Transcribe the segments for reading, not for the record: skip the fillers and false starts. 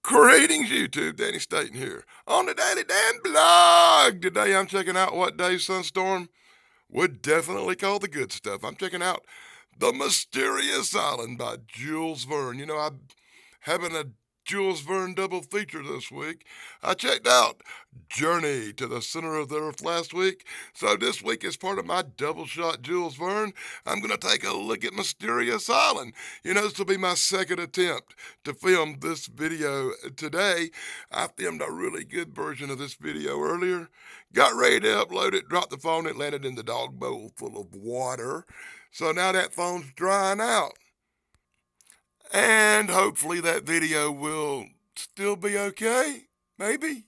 Greetings, YouTube. Danny Staten here on the Danny Dan blog. Today I'm checking out what Dave Sunstorm would definitely call the good stuff. I'm checking out The Mysterious Island by Jules Verne. You know, I'm having a Jules Verne double feature this week. I checked out Journey to the Center of the Earth last week, so this week, as part of my double shot Jules Verne, I'm going to take a look at Mysterious Island. You know, this will be my second attempt to film this video today. I filmed a really good version of this video earlier, got ready to upload it, dropped the phone, it landed in the dog bowl full of water. So now that phone's drying out. And hopefully that video will still be okay, maybe.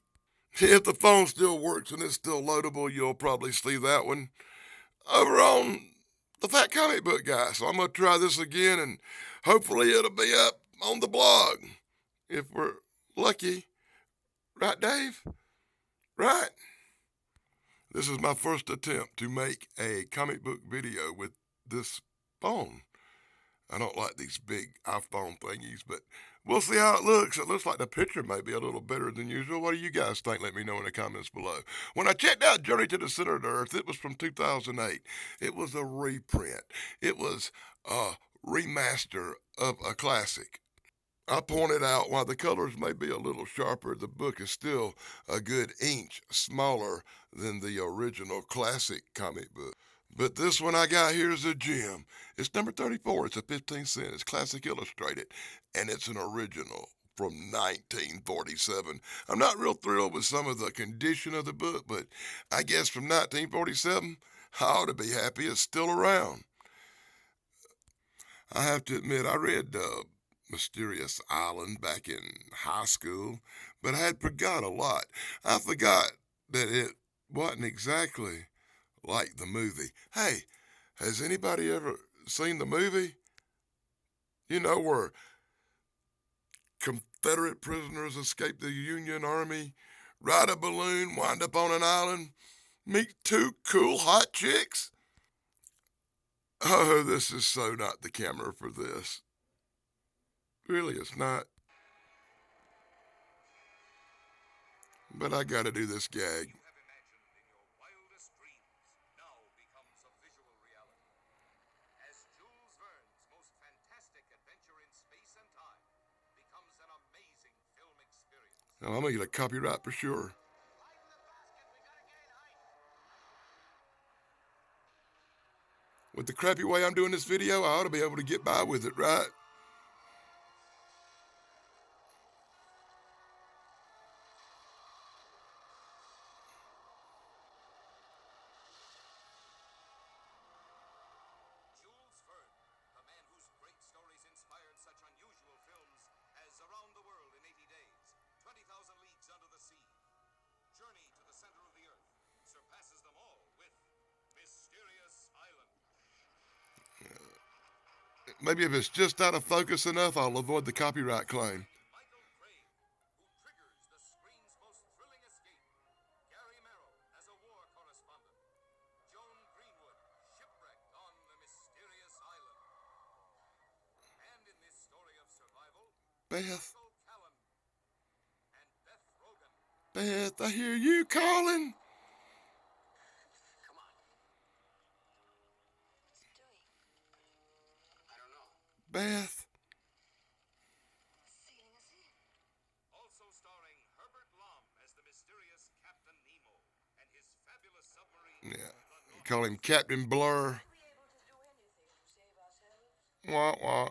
If the phone still works and it's still loadable, you'll probably see that one over on the Fat Comic Book Guy. So I'm going to try this again and hopefully it'll be up on the blog if we're lucky. Right, Dave? Right? This is my first attempt to make a comic book video with this phone. I don't like these big iPhone thingies, but we'll see how it looks. It looks like the picture may be a little better than usual. What do you guys think? Let me know in the comments below. When I checked out Journey to the Center of the Earth, it was from 2008. It was a reprint. It was a remaster of a classic. I pointed out while the colors may be a little sharper, the book is still a good inch smaller than the original classic comic book. But this one I got here is a gem. It's number 34. It's a 15 cent. It's classic illustrated, and it's an original from 1947. I'm not real thrilled with some of the condition of the book, but I guess from 1947, I ought to be happy it's still around. I have to admit, I read Mysterious Island back in high school, but I had forgot a lot. I forgot that it wasn't exactly like the movie. Hey, has anybody ever seen the movie? You know, where Confederate prisoners escape the Union Army, ride a balloon, wind up on an island, meet two cool hot chicks? Oh, this is so not the camera for this. Really, it's not. But I gotta do this gag. Now, I'm gonna get a copyright for sure. With the crappy way I'm doing this video, I ought to be able to get by with it, right? Maybe if it's just out of focus enough, I'll avoid the copyright claim. Beth. Beth, I hear you calling. Beth. Yeah. Call him Captain Blur. Wah, wah.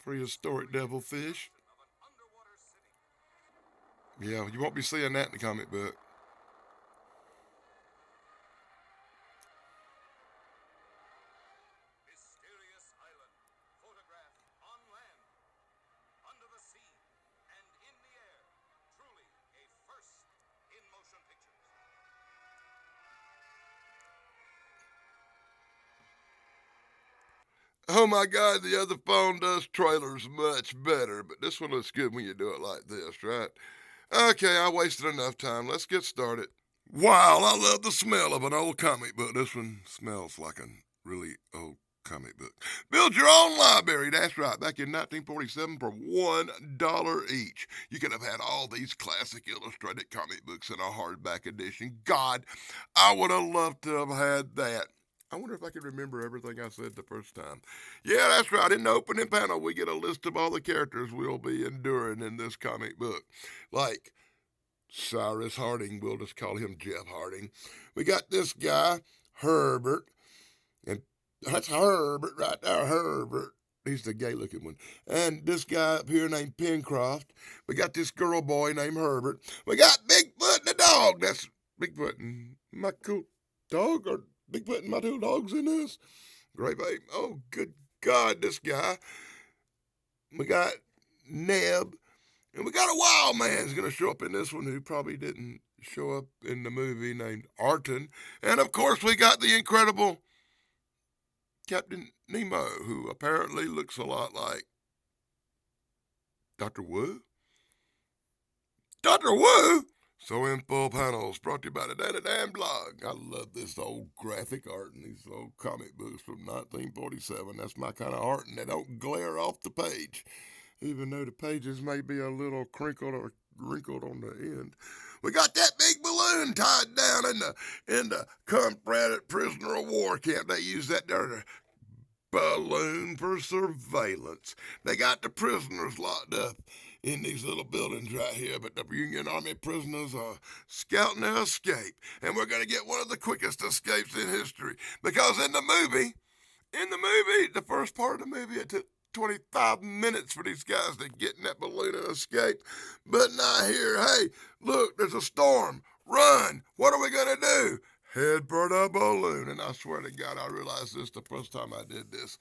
Prehistoric devilfish. Yeah, you won't be seeing that in the comic book. Oh my God, the other phone does trailers much better, but this one looks good when you do it like this, right? Okay, I wasted enough time. Let's get started. Wow, I love the smell of an old comic book. This one smells like a really old comic book. Build your own library. That's right. Back in 1947, for $1 each, you could have had all these classic illustrated comic books in a hardback edition. God, I would have loved to have had that. I wonder if I can remember everything I said the first time. Yeah, that's right. In the opening panel, we get a list of all the characters we'll be enduring in this comic book. Like Cyrus Harding, we'll just call him Jeff Harding. We got this guy, Herbert, and that's Herbert right there, Herbert. He's the gay looking one. And this guy up here named Pencroft. We got this girl boy named Herbert. We got Bigfoot the dog. That's Bigfoot and my cool dog, or Bigfoot and my two dogs in this. Great babe. Oh, good God, this guy. We got Neb. And we got a wild man who's going to show up in this one who probably didn't show up in the movie, named Arton. And of course, we got the incredible Captain Nemo, who apparently looks a lot like Dr. Wu. Dr. Wu? So in full panels, brought to you by the Daily Dan blog. I love this old graphic art and these old comic books from 1947. That's my kind of art, and they don't glare off the page, even though the pages may be a little crinkled or wrinkled on the end. We got that big balloon tied down in the Confederate prisoner of war camp. They use that there to balloon for surveillance. They got the prisoners locked up in these little buildings right here, but the Union Army prisoners are scouting their escape, and we're going to get one of the quickest escapes in history, because in the movie, the first part of the movie, it took 25 minutes for these guys to get in that balloon and escape. But not here. Hey, look, there's a storm. Run. What are we going to do? Head for the balloon. And I swear to God, I realized this the first time I did this.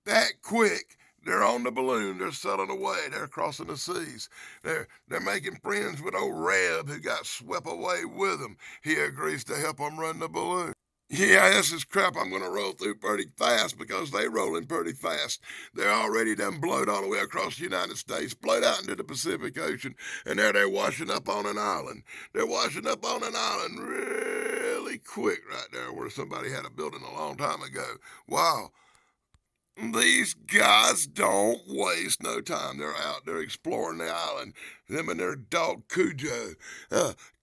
That quick. They're on the balloon. They're sailing away. They're crossing the seas. They're making friends with old Reb, who got swept away with them. He agrees to help them run the balloon. Yeah, this is crap I'm going to roll through pretty fast, because they rolling pretty fast. They're already done blowed all the way across the United States, blowed out into the Pacific Ocean, and there they're washing up on an island. They're washing up on an island really quick right there, where somebody had a building a long time ago. Wow. These guys don't waste no time. They're out there exploring the island. Them and their dog Cujo.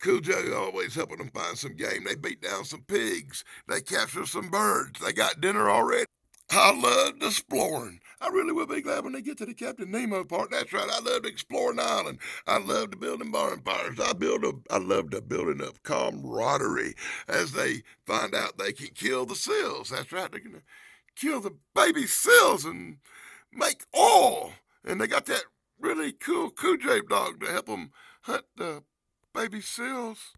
Cujo always helping them find some game. They beat down some pigs. They capture some birds. They got dinner already. I loved exploring. I really will be glad when they get to the Captain Nemo part. That's right. I loved exploring the island. I loved building bonfires. I loved the building of camaraderie as they find out they can kill the seals. That's right. They're gonna kill the baby seals and make oil. And they got that really cool Cujo dog to help them hunt the baby seals.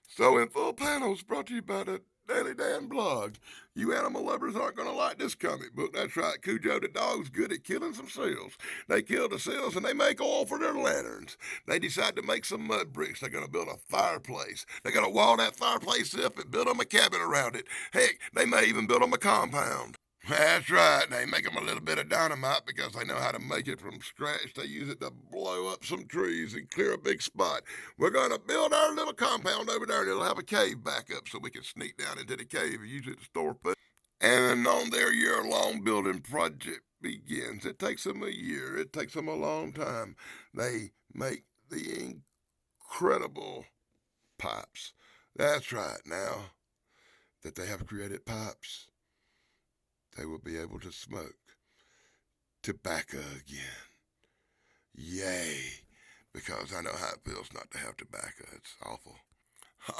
So in full panels, brought to you by the Daily Dan blog. You animal lovers aren't going to like this comic book. That's right, Cujo the dog's good at killing some seals. They kill the seals and they make oil for their lanterns. They decide to make some mud bricks. They're going to build a fireplace. They're going to wall that fireplace up and build them a cabin around it. Heck, they may even build them a compound. That's right. They make them a little bit of dynamite because they know how to make it from scratch. They use it to blow up some trees and clear a big spot. We're going to build our little compound over there, and it'll have a cave back up so we can sneak down into the cave and use it to store food. And on their year-long building project begins. It takes them a year. It takes them a long time. They make the incredible pipes. That's right. Now that they have created pipes, they will be able to smoke tobacco again. Yay, because I know how it feels not to have tobacco. It's awful.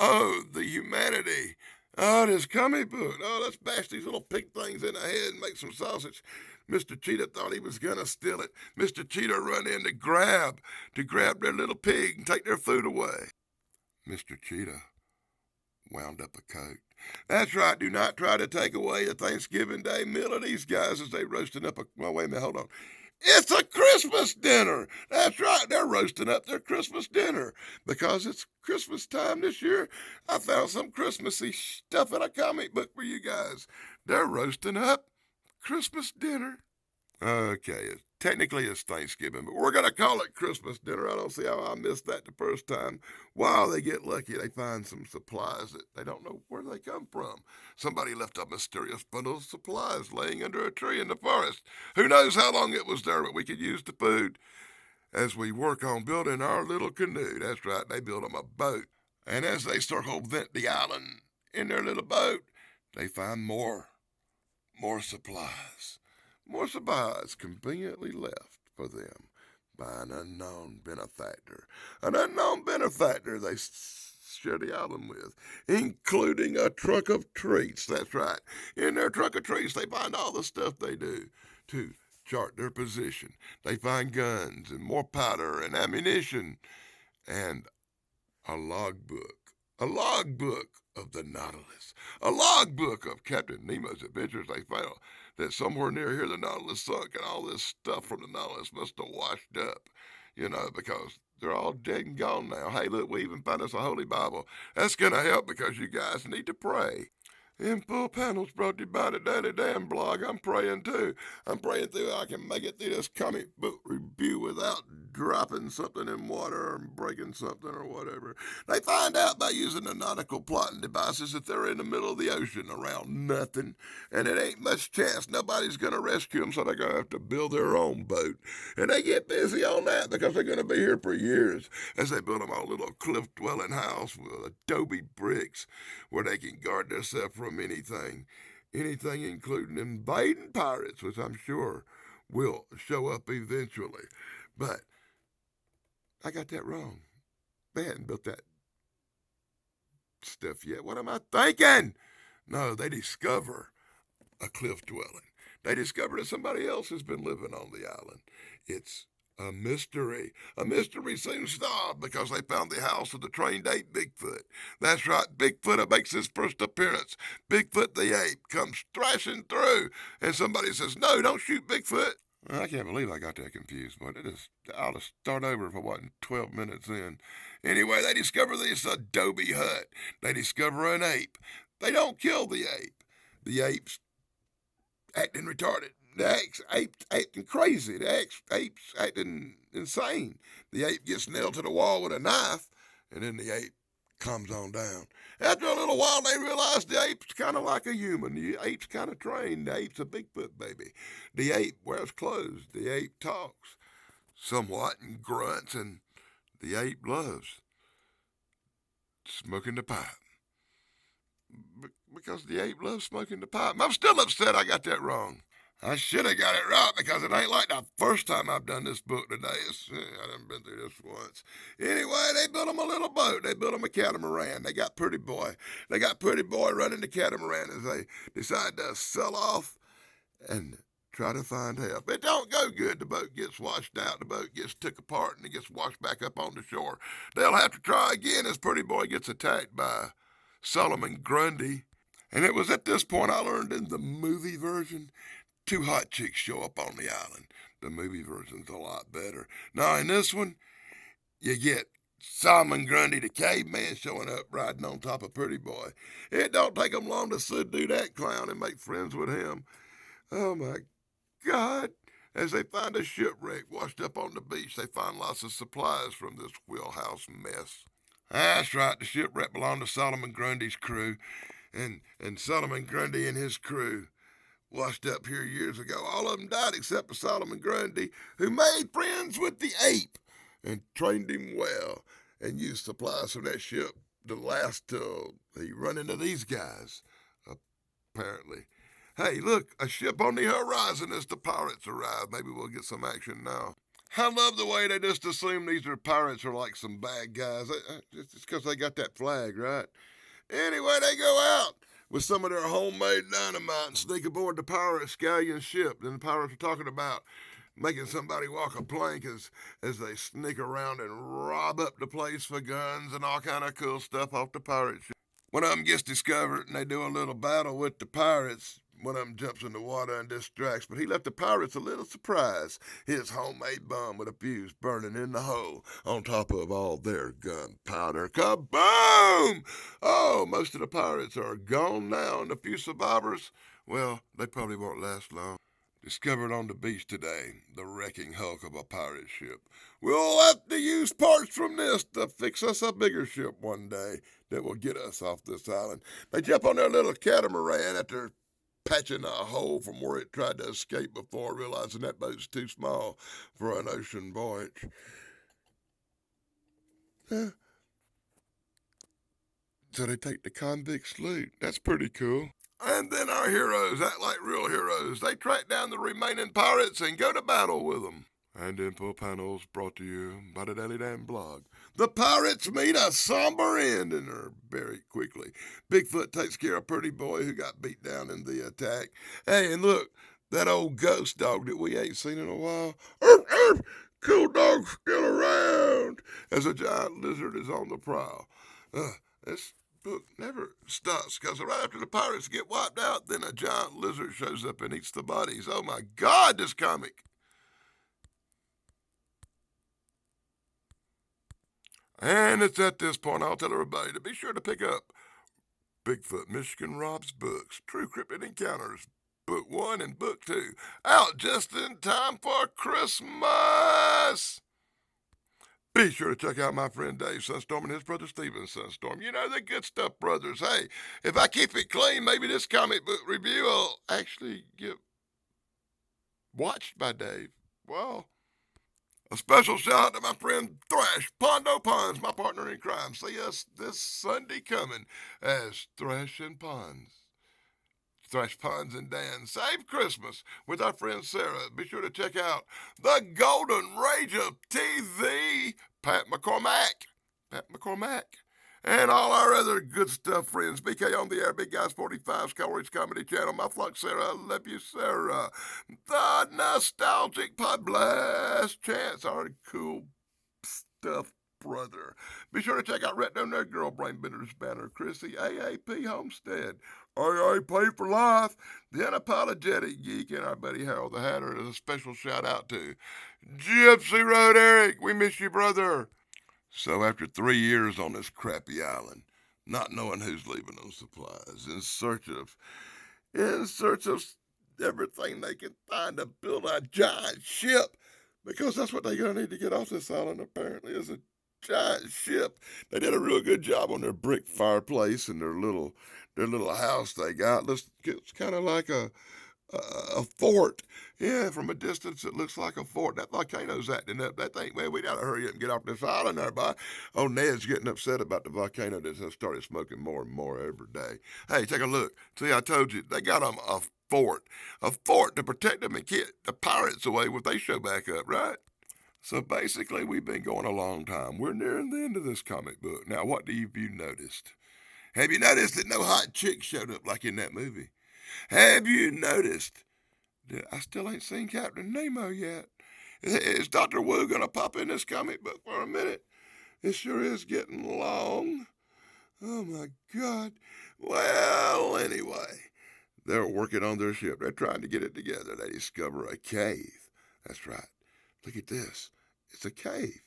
Oh, the humanity. Oh, this comic book. Oh, let's bash these little pig things in the head and make some sausage. Mr. Cheetah thought he was going to steal it. Mr. Cheetah run in to grab their little pig and take their food away. Mr. Cheetah wound up a coat. That's right. Do not try to take away the Thanksgiving Day meal of these guys as they roasting up a... Well, wait a minute. Hold on. It's a Christmas dinner. That's right. They're roasting up their Christmas dinner because it's Christmas time this year. I found some Christmassy stuff in a comic book for you guys. They're roasting up Christmas dinner. Okay, technically it's Thanksgiving, but we're going to call it Christmas dinner. I don't see how I missed that the first time. Wow, they get lucky. They find some supplies that they don't know where they come from. Somebody left a mysterious bundle of supplies laying under a tree in the forest. Who knows how long it was there, but we could use the food as we work on building our little canoe. That's right, they build them a boat. And as they circumvent the island in their little boat, they find more supplies. More supplies conveniently left for them by an unknown benefactor. An unknown benefactor they share the island with, including a truck of treats. That's right. In their truck of treats, they find all the stuff they do to chart their position. They find guns and more powder and ammunition and a logbook. A logbook of the Nautilus. A logbook of Captain Nemo's adventures. They found that somewhere near here the Nautilus sunk and all this stuff from the Nautilus must have washed up, because they're all dead and gone now. Hey, look, we even found us a Holy Bible. That's going to help because you guys need to pray. Info Panels brought to you by the Daddy Dan blog. I'm praying too. I'm praying through I can make it through this comic book review without dropping something in water or breaking something or whatever. They find out by using the nautical plotting devices that they're in the middle of the ocean around nothing, and it ain't much chance nobody's going to rescue them, so they're going to have to build their own boat. And they get busy on that because they're going to be here for years as they build them a little cliff-dwelling house with adobe bricks where they can guard themselves from anything including invading pirates, which I'm sure will show up eventually. But I got that wrong. They hadn't built that stuff yet. What am I thinking? No, they discover a cliff dwelling. They discover that somebody else has been living on the island. It's a mystery. A mystery seems odd because they found the house of the trained ape Bigfoot. That's right, Bigfoot makes his first appearance. Bigfoot the ape comes thrashing through, and somebody says, "No, don't shoot Bigfoot." I can't believe I got that confused, but I'll just start over if I wasn't 12 minutes in. Anyway, they discover this adobe hut. They discover an ape. They don't kill the ape. The ape's acting retarded. The ape's acting crazy. The ape's acting insane. The ape gets nailed to the wall with a knife, and then the ape calms on down. After a little while, they realize the ape's kind of like a human. The ape's kind of trained. The ape's a Bigfoot baby. The ape wears clothes. The ape talks somewhat and grunts, and the ape loves smoking the pipe. Because the ape loves smoking the pipe. I'm still upset I got that wrong. I should have got it right because it ain't like the first time I've done this book today. I done been through this once. Anyway, they built him a little boat. They built him a catamaran. They got Pretty Boy. They got Pretty Boy running the catamaran as they decide to sell off and try to find help. It don't go good. The boat gets washed out. The boat gets took apart and it gets washed back up on the shore. They'll have to try again as Pretty Boy gets attacked by Solomon Grundy. And it was at this point I learned in the movie version, 2 hot chicks show up on the island. The movie version's a lot better. Now, in this one, you get Solomon Grundy, the caveman, showing up riding on top of Pretty Boy. It don't take them long to subdue that clown and make friends with him. Oh, my God. As they find a shipwreck washed up on the beach, they find lots of supplies from this wheelhouse mess. That's right, the shipwreck belonged to Solomon Grundy's crew. And Solomon Grundy and his crew washed up here years ago. All of them died except for Solomon Grundy, who made friends with the ape and trained him well and used supplies from that ship to last till he run into these guys, apparently. Hey, look, a ship on the horizon as the pirates arrive. Maybe we'll get some action now. I love the way they just assume these are pirates are like some bad guys. It's because they got that flag, right? Anyway, they go out with some of their homemade dynamite and sneak aboard the pirate scallion ship. Then the pirates are talking about making somebody walk a plank as they sneak around and rob up the place for guns and all kind of cool stuff off the pirate ship. One of them gets discovered and they do a little battle with the pirates. One of them jumps in the water and distracts, but he left the pirates a little surprise. His homemade bomb with a fuse burning in the hole on top of all their gunpowder. Kaboom! Oh, most of the pirates are gone now, and the few survivors, Well, they probably won't last long. Discovered on the beach today, the wrecking hulk of a pirate ship. We'll have to use parts from this to fix us a bigger ship one day that will get us off this island. They jump on their little catamaran after patching a hole from where it tried to escape before realizing that boat's too small for an ocean voyage. Yeah. So they take the convict sloop. That's pretty cool. And then our heroes act like real heroes. They track down the remaining pirates and go to battle with them. And info panels brought to you by the Daily Dan blog. The pirates meet a somber end and are buried quickly. Bigfoot takes care of Pretty Boy who got beat down in the attack. Hey, and look, that old ghost dog that we ain't seen in a while. Arf, arf, cool dog's still around. As a giant lizard is on the prowl. This book never stops because right after the pirates get wiped out, then a giant lizard shows up and eats the bodies. Oh my God, this comic. And it's at this point I'll tell everybody to be sure to pick up Bigfoot Michigan Rob's books, True Cryptid Encounters, Book 1 and Book 2, out just in time for Christmas. Be sure to check out my friend Dave Sunstorm and his brother Steven Sunstorm. You know, the Good Stuff Brothers. Hey, if I keep it clean, maybe this comic book review will actually get watched by Dave. Well, a special shout out to my friend Thrash Pondo Ponds, my partner in crime. See us this Sunday coming as Thrash and Ponds. Thrash Ponds and Dan Save Christmas with our friend Sarah. Be sure to check out the Golden Rage of TV, Pat McCormack. And all our other good stuff friends. BK on the air, Big Guys 45's Coleridge Comedy Channel. My flock Sarah, I love you, Sarah. The Nostalgic Pod Blast Chance, our cool stuff brother. Be sure to check out Red Down There Girl Brain Benders banner, Chrissy AAP Homestead. AAP for life. The Unapologetic Geek and our buddy Harold the Hatter is a special shout out to Gypsy Road Eric. We miss you, brother. So after 3 years on this crappy island, not knowing who's leaving them supplies, in search of everything they can find to build a giant ship, because that's what they're gonna need to get off this island. Apparently, is a giant ship. They did a real good job on their brick fireplace and their little house they got. It's kind of like a fort. Yeah, from a distance it looks like a fort. That volcano's acting up. That thing, man, we gotta hurry up and get off this island there, boy. Oh, Ned's getting upset about the volcano that has started smoking more and more every day. Hey, take a look. See, I told you, they got them a fort. A fort to protect them and keep the pirates away when they show back up, right? So basically, we've been going a long time. We're nearing the end of this comic book. Now, what have you noticed? Have you noticed that no hot chick showed up like in that movie? Have you noticed that I still ain't seen Captain Nemo yet? Is Dr. Wu going to pop in this comic book for a minute? It sure is getting long. Oh, my God. Well, anyway, they're working on their ship. They're trying to get it together. They discover a cave. That's right. Look at this. It's a cave.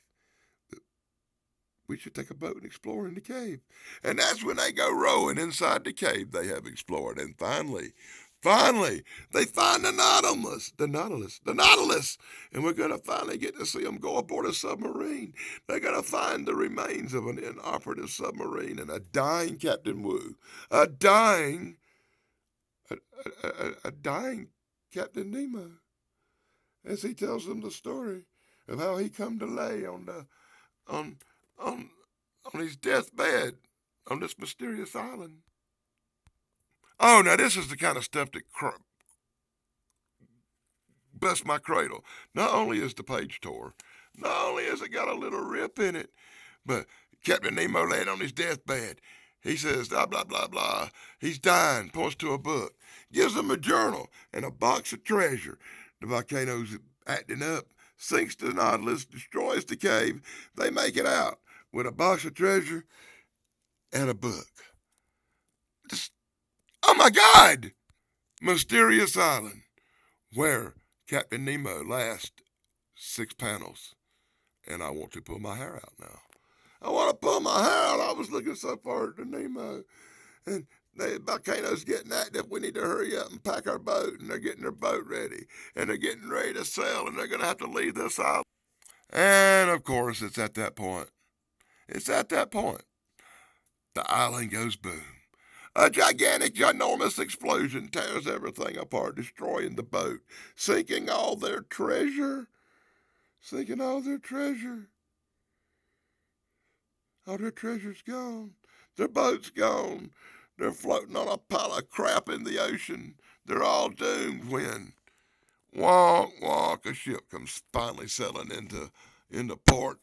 We should take a boat and explore in the cave. And that's when they go rowing inside the cave they have explored. And finally, they find the Nautilus. And we're going to finally get to see them go aboard a submarine. They're going to find the remains of an inoperative submarine and a dying Captain Wu. A dying Captain Nemo. As he tells them the story of how he come to lay on his deathbed on this mysterious island. Oh, now this is the kind of stuff that busts my cradle. Not only is the page tore, not only has it got a little rip in it, but Captain Nemo laying on his deathbed. He says, blah, blah, blah, blah. He's dying, points to a book, gives him a journal and a box of treasure. The volcano's acting up, sinks the Nautilus, destroys the cave. They make it out with a box of treasure and a book. Just, oh my God! Mysterious Island, where Captain Nemo last 6 panels. And I want to pull my hair out now. I want to pull my hair out. I was looking so forward to Nemo. And The volcano's getting active. We need to hurry up and pack our boat. And they're getting their boat ready. And they're getting ready to sail. And they're going to have to leave this island. And, of course, it's at that point. The island goes boom. A gigantic, ginormous explosion tears everything apart, destroying the boat, sinking all their treasure. All their treasure's gone. Their boat's gone. They're floating on a pile of crap in the ocean. They're all doomed when, wonk, a ship comes finally sailing into port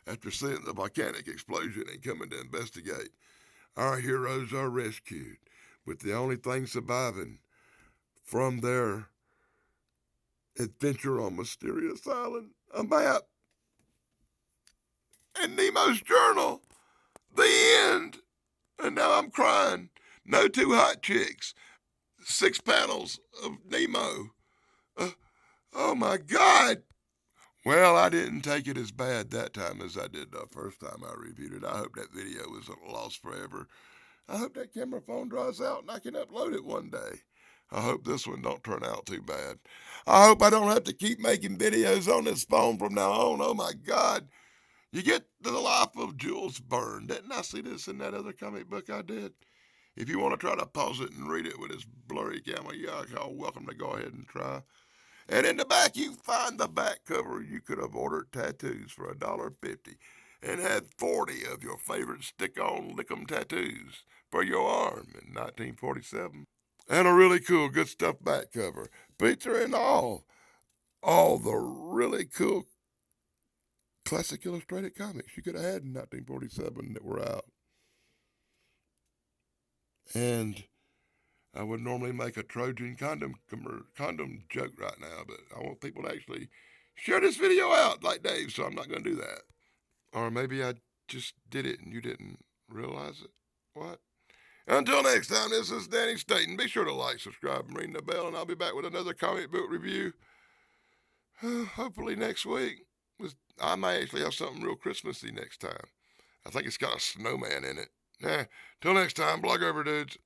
after seeing the volcanic explosion and coming to investigate. Our heroes are rescued, with the only thing surviving from their adventure on Mysterious Island, a map, and Nemo's journal. The end. And now I'm crying. No two hot chicks. 6 panels of Nemo. Oh my God. Well, I didn't take it as bad that time as I did the first time I reviewed it. I hope that video isn't lost forever. I hope that camera phone dries out and I can upload it one day. I hope this one don't turn out too bad. I hope I don't have to keep making videos on this phone from now on. Oh my God. You get to the life of Jules Verne. Didn't I see this in that other comic book I did? If you want to try to pause it and read it with this blurry camera, you're welcome to go ahead and try. And in the back, you find the back cover. You could have ordered tattoos for $1.50 and had 40 of your favorite stick-on, lick-em tattoos for your arm in 1947. And a really cool, good stuff back cover, featuring all the really cool classic illustrated comics you could have had in 1947 that were out. And I would normally make a Trojan condom joke right now, but I want people to actually share this video out like Dave, so I'm not going to do that. Or maybe I just did it and you didn't realize it. What? Until next time, this is Danny Staten. Be sure to like, subscribe, and ring the bell, and I'll be back with another comic book review. Hopefully next week. I might actually have something real Christmassy next time. I think it's got a snowman in it. Till next time, blog over, dudes.